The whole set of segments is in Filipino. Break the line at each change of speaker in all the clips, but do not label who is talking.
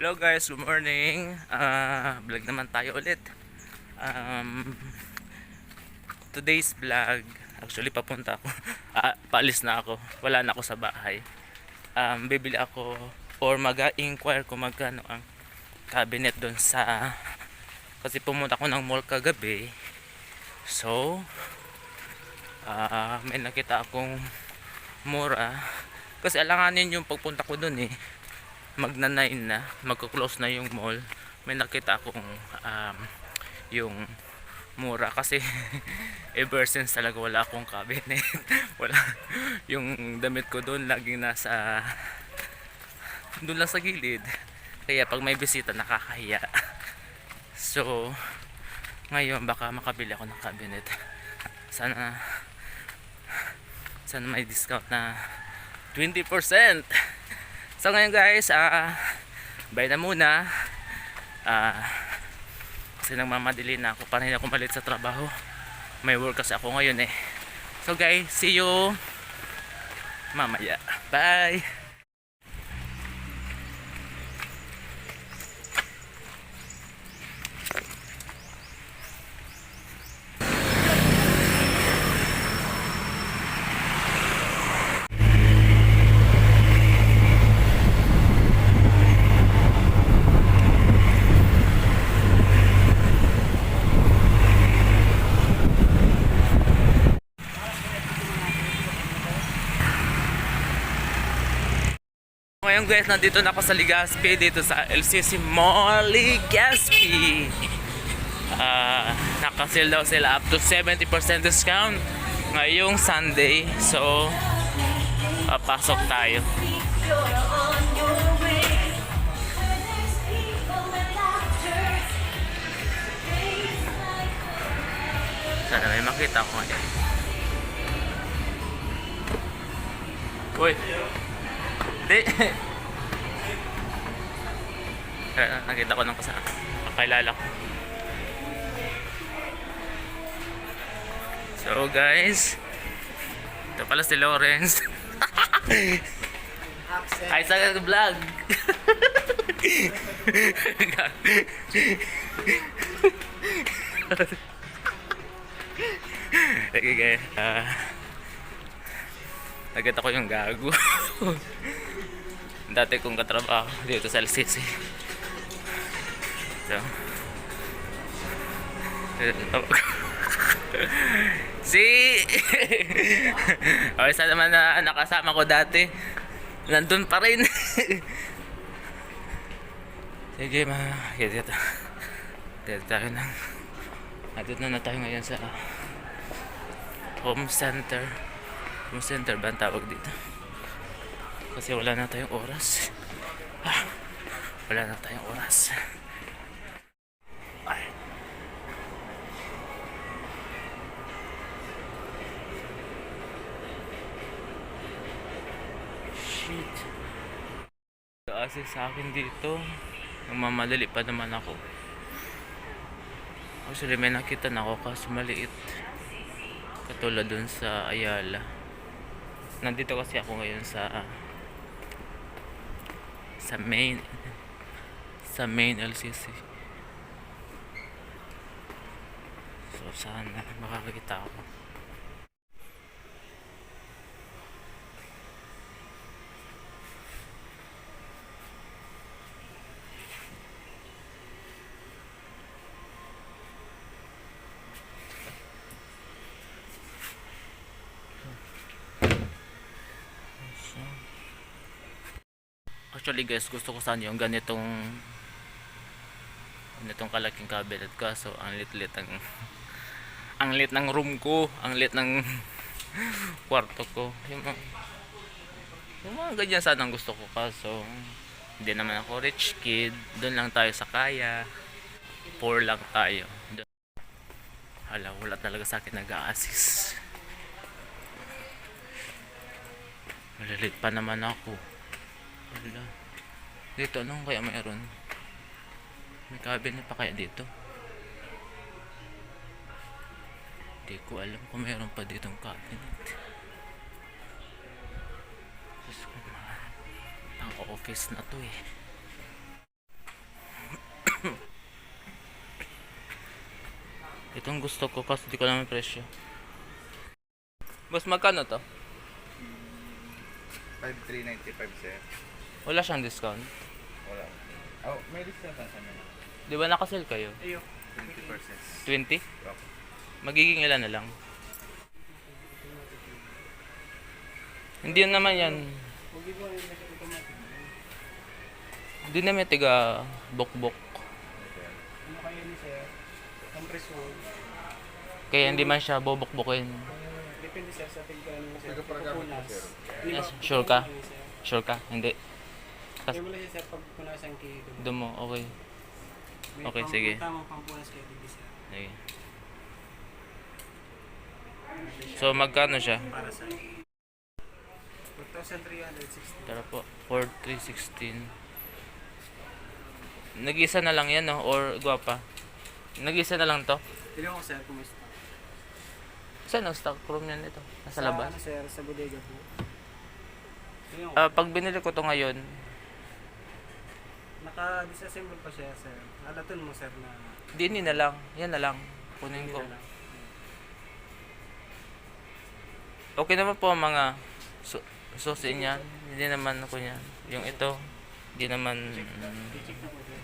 Hello guys, good morning. Vlog naman tayo ulit. Today's vlog, actually papunta ako. Paalis na ako. Wala na ako sa bahay. Bibili ako or mag-inquire kung magkano ang cabinet doon sa, kasi pumunta ako ng mall kagabi. So, may nakita akong mura. Kasi alanganin yung pagpunta ko doon eh. Magna-9 na, magko-close na yung mall. May nakita akong yung mura kasi ever since talaga wala akong cabinet. Wala, yung damit ko doon laging nasa doon lang sa gilid, kaya pag may bisita nakakahiya. So ngayon baka makabili ako ng cabinet. Sana may discount na 20%. So ngayon guys, bye na muna. Kasi nagmamadali na ako para hindi ako malit sa trabaho. May work kasi ako ngayon eh. So guys, see you mamaya. Bye. Ngayon guys, nandito na ako sa Legazpi, dito sa LCC Mall Legazpi. Nakasil daw sila up to 70% discount ngayong Sunday. So papasok tayo. Sana may makita ko ngayon. Uy, hindi. Nakita ko ng kasama, kakilala ko. So guys, ito pala si Lawrence. Ay sa vlog. Okay guys, nakita ko yung gago. Dati kong katrabaho dito sa LCC. So, si okay, sa naman na nakasama ko dati nandun pa rin. Sige dito tayo nang nandun na tayo ngayon sa home center ba ang tawag dito, kasi wala na tayong oras. Wala na tayong oras. Ay. Shit. Kasi sa akin dito, namamadali pa naman ako. Actually may nakita na ako kaso maliit. Katulad dun sa Ayala. Nandito kasi ako ngayon sa main LCC. So sana makakita ako. Actually guys, gusto ko sana yung ganitong kalaking cabinet, kaso ang lit ang lit ng room ko, ang lit ng kwarto ko. Yung mga ganyan sana ang gusto ko, kaso hindi naman ako rich kid. Doon lang tayo sa kaya, poor lang tayo. Hala, wala talaga sa akin nag-a-assist. Malalit pa naman ako. Wala. Dito anong kaya mayroon? May cabinet pa kaya dito? Hindi ko alam kung mayroon pa ditong cabinet. Diyos ko, ang office na to eh. Itong gusto ko kasi di ko alam yung presyo. Boss, magkano to?
5,395 sir.
Wala siyang discount.
Wala. Oh, may discount sa kanya.
Di ba nakasale kayo?
Ayo.
20%.
20?
Okay.
Magiging ilan na lang? Hindi yun naman yan.
Huwag ibo yung automatic.
Hindi naman tiga bok-bok.
Ano kaya ni sir? Compressor.
Kaya hindi man siya bobok-bokin.
Depende sir sa tigano mo sir.
Ito para gamit mo, sir.
Yes, sure ka? Sure ka? Hindi.
Kaya mo lang siya sir pag punasan kayo.
Doon mo, okay. Okay, sige.
Tamang pampunas kayo dito sir.
Sige. So, magkano siya?
Para sa 4,360.
Tara po, 4,316. Nag-isa na lang yan, no? Or guwapa? Nag-isa na lang to?
Tignan ko sir kung may stock.
Saan ang stock room yan ito? Nasa labas?
Ano sir, sa bodega po. Tignan ko.
Pag binili ko to ngayon,
Naka-disassemble pa siya sir. Alaton mo sir na
hindi na lang. Yan na lang. Kunin
hindi
ko.
na lang.
Okay naman po ang mga susi niyan. Hindi naman ako niyan. Yung ito, hindi naman...
I-check na po sir.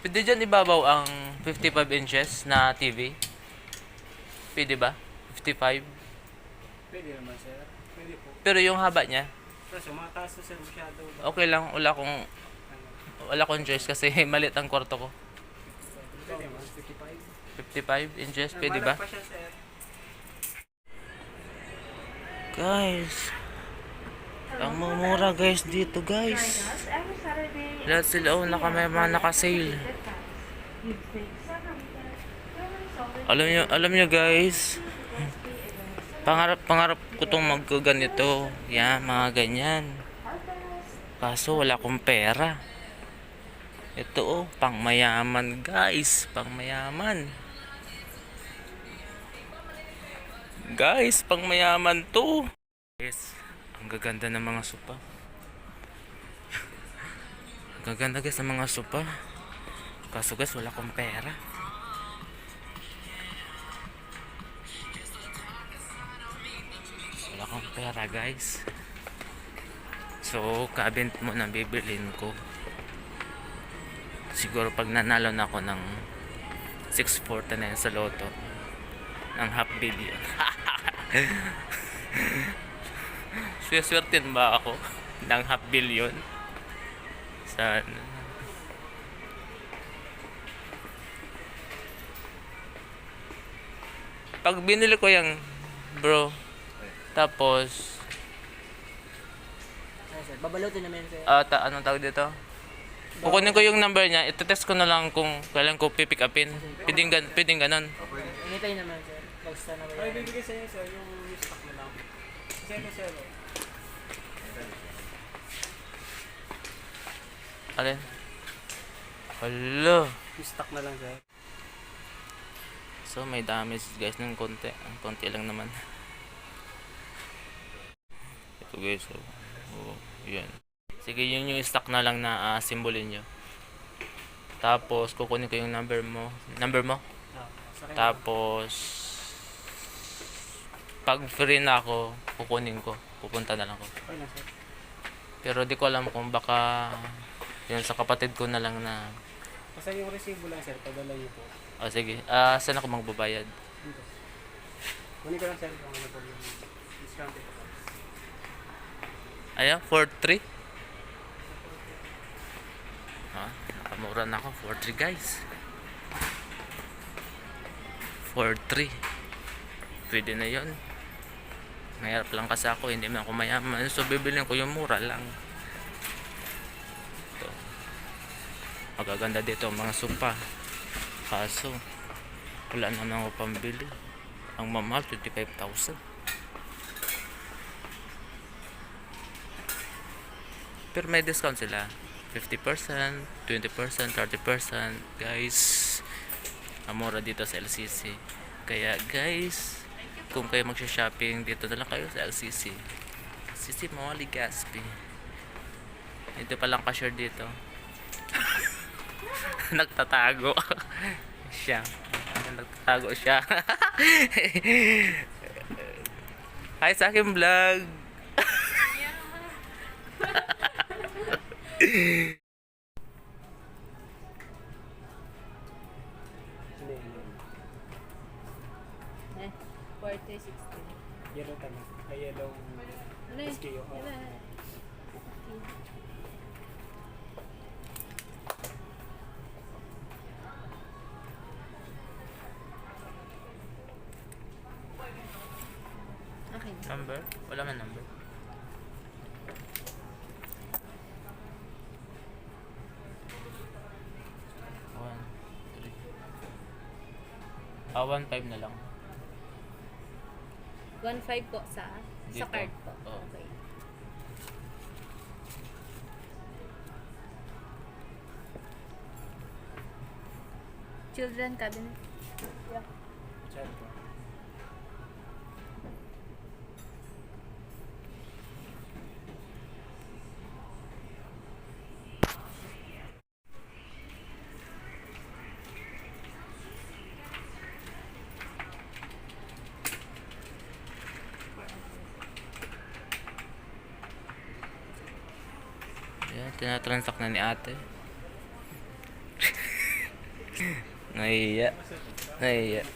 Pwede dyan ibabaw ang 55 inches na TV? Pwede ba? 55?
Pwede naman sir. Pwede po.
Pero yung haba niya,
Kasi mga taas na sir masyado.
okay lang. Wala
Ano,
akong choice kasi maliit ang kwarto ko.
pwede naman, 55.
55 inches, pwede ba?
Malag pa siya sir.
Guys, ang mumura guys dito guys. Lahat sila may mga naka-sale. Alam nyo guys, pangarap ko tong magganito. Yan, mga ganyan. Kaso wala akong pera. Ito pang mayaman guys, pang mayaman. Guys, pang mayaman to. Guys, ang gaganda ng mga sopa. Ang gaganda guys ng mga sopa. Kaso guys, wala akong pera. Wala akong pera guys. So, cabinet mo na bibilin ko. Siguro pag nanalo na ako ng 649 sa loto ng $500 million. Swertin ba ako ng $500 million? Sana. Pag binili ko yung bro, tapos
Ano sir, babalutin naman sir.
anong tawag dito? Kukunin ko yung number niya, itetest ko na lang kung kailan ko pipick upin. Pwedeng ganon.
Anytime naman sir. Basta na ba yan? Ay, bibigay sa inyo sir, yung stock na lang. Kasi ito sir.
Alin? Hala.
Yung stock na lang sir.
So may damage guys ng konti. Ang konti lang naman. Ito guys. Oh, yan. Sige, yun yung stock na lang na simbolin nyo. Tapos kukunin ko yung number mo. Number mo?
Sa akin
Tapos pag free na ako, kukunin ko. Pupunta na lang ako.
okay lang sir.
Pero di ko alam kung baka yun sa kapatid ko na lang na
Basta yung resibo lang sir, padala niyo po.
sige. Saan ako magbabayad?
Dito. Kunin ko lang sir kung ano po yung discount.
Ayan, 4-3. Nakamura na ako. 4-3 guys. 4-3. Pwede na yun. Mahirap lang kasi ako. Hindi man ako mayaman. So, bibilin ko yung mura lang. Ito. Magaganda dito ang mga sopa. Kaso, wala naman ako pambili. Ang mamahal, 25,000. Pero may discount sila. 50%, 20%, 30%. Guys, amora dito sa LCC. Kaya guys, kung kayo magsha-shopping, dito na lang kayo sa LCC. LCC Mall Gaspi. Ito palang cashier dito. Nagtatago. Siya. Nagtatago siya. Hi sa aking vlog.
Hindi, hindi.
40, 60.
Yellow tama. Ay, yellow.
Ano eh?
SKU.
Wala. Okay.
Number? Wala man number. One, three. 1.5 na lang.
1.5 po sa
Dito.
card po.
Oo.
Okay. Children cabinet.
Chat ko.
Ayan, tinatransact na ni ate. Nahiya. Nahiya.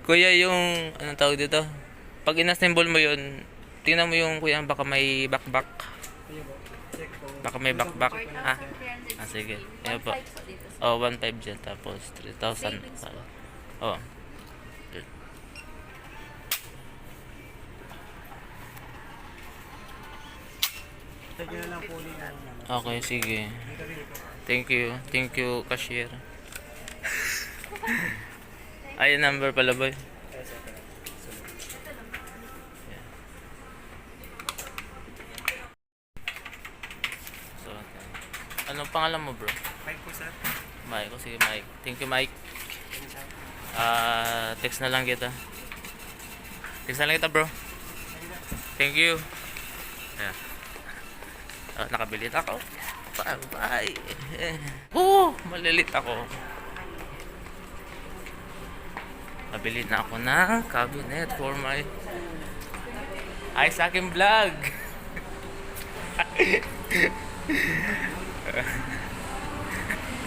Kuya, yung anong tawag dito? Pag inassemble mo yun, tingnan mo yung kuya, baka may bakbak.
Ayun po. Check po.
Baka may bakbak. Ah,
4,316.
sige. Ayan po.
1.5 po dito.
Oh, 1.5 dyan. Tapos 3,000.
Savings po.
Oh.
Tagyan na lang po ulit ang ano.
Okay, sige. Thank you. Thank you, cashier. Ay, number pala, boy.
Yes, okay. Sunod.
So, anong pangalan mo, bro?
Mike po, sir.
Mike. Sige, Mike. Thank you, Mike. Text na lang kita. Text na lang kita, bro. Thank you. Ayan. Nakabili na ako. Bye. Malilit ako. Nabili na ako ng cabinet for my ay sa aking vlog.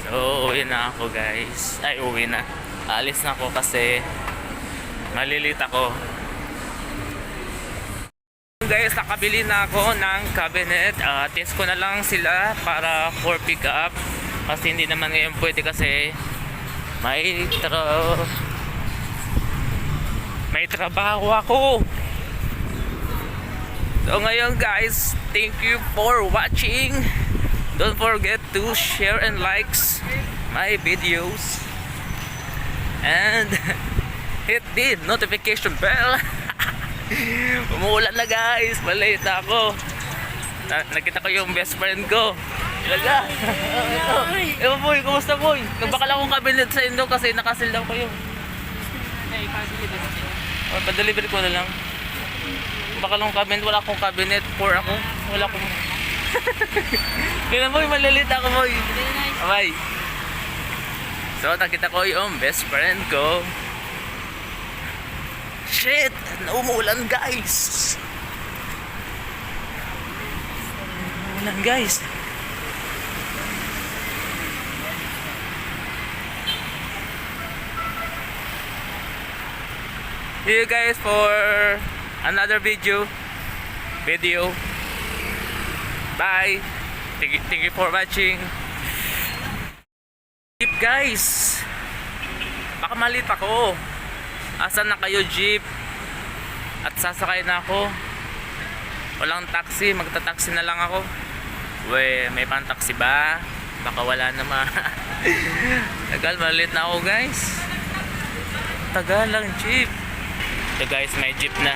So, uwi na ako, guys. Ay, uwi na. Alis na ako kasi malilit ako. Guys, nakabili na ako ng cabinet. Test ko na lang sila para for pick up. Kasi hindi naman ngayon pwede kasi may trabaho ako. So ngayon guys, thank you for watching. Don't forget to share and likes my videos. And hit the notification bell. Umuulan na guys, malate ako. Nakita ko yung best friend ko. Ilaga. Ewan boy, kumusta boy? Nagbakal akong cabinet sa inyo kasi nakasil daw kayo.
Ay, pa-deliver.
Pa-deliver ko na lang. Bakal akong cabinet, wala akong cabinet. Poor ako. Wala akong... Kaya boy, malalit ako boy. Bye. So nakita ko yung best friend ko. Shit! Umuulan guys! Umuulan guys! See you guys for another video. Bye! Thank you for watching. Jeep guys! Baka malit ako. Asan na kayo jeep? At sasakay na ako. Walang taxi, magta-taxi na lang ako. May pan-taxi ba? Baka wala naman. Tagal, malit na ako guys. Tagal lang jeep. So guys, may jeep na.